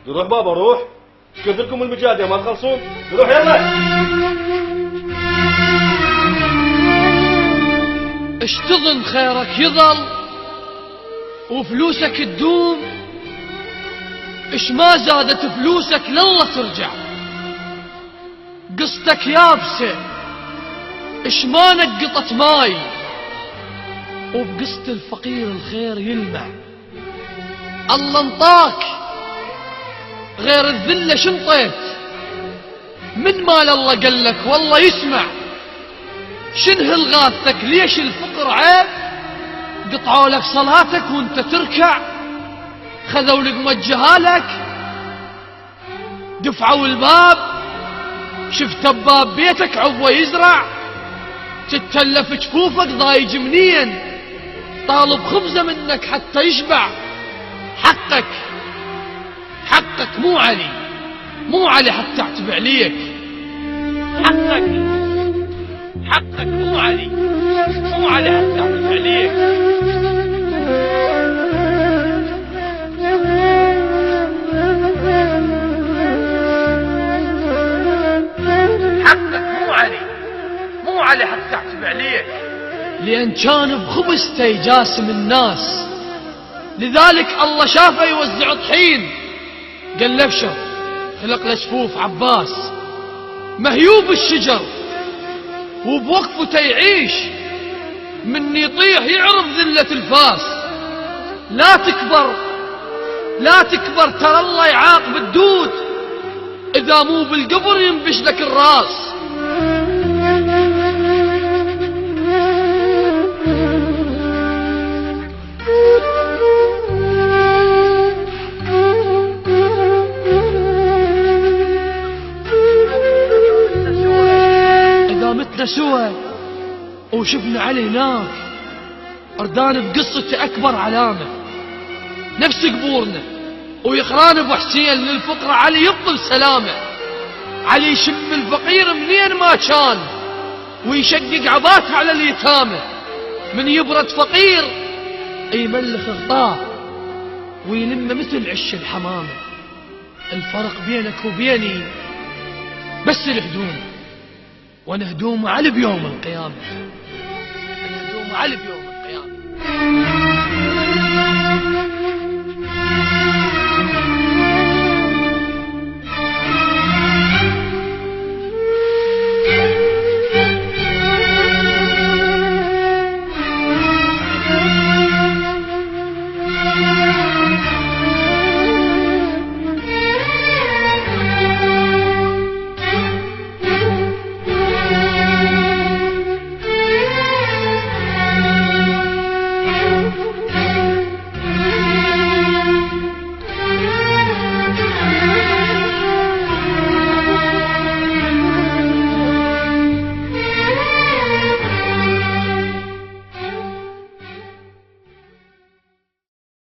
روح بابا روح، قلت لكم المجادة ما تخلصون، روح يلا. اشتظن خيرك يظل وفلوسك تدوم، اش ما زادت فلوسك لله ترجع. قصتك يابسة اش ما نقطت ماي، وبقصة الفقير الخير يلمع. الله انطاك غير الذلة شنطيت، من مال الله قلك والله يسمع. شنه الغاثتك ليش الفقر عيب؟ قطعوا لك صلاتك وانت تركع، خذوا لك موجهالك، دفعوا الباب، شفت باب بيتك عضوه يزرع، تتلف جفوفك ضايج منين، طالب خبزة منك حتى يشبع. حقك حقك مو علي، مو علي حتى اعتب عليك. حقك مو علي، مو علي حتى اعتب عليك. حقك مو علي، مو علي حتى اعتب عليك. لأن كان بخبزته يجاسم الناس، لذلك الله شافه يوزع طحين، قال له ابشر خلق له شفوف عباس. مهيوب الشجر وبوقفته يعيش، من يطيح يعرف ذلة الفاس. لا تكبر لا تكبر، ترى الله يعاقب الدود، إذا مو بالقبر ينبش لك الراس. إذا متنا سوا وشفنا علي هناك، أردان بقصة أكبر علامة نفس قبورنا، ويقران ابو حسين للفقر علي يبطل سلامه. علي يشم الفقير منين ما كان، ويشقق عباته على اليتامى. من يبرد فقير يملخ غطاه ويلم مثل عش الحمامه. الفرق بينك وبيني بس الهدوم، وانا هدوم علي بيوم القيامه.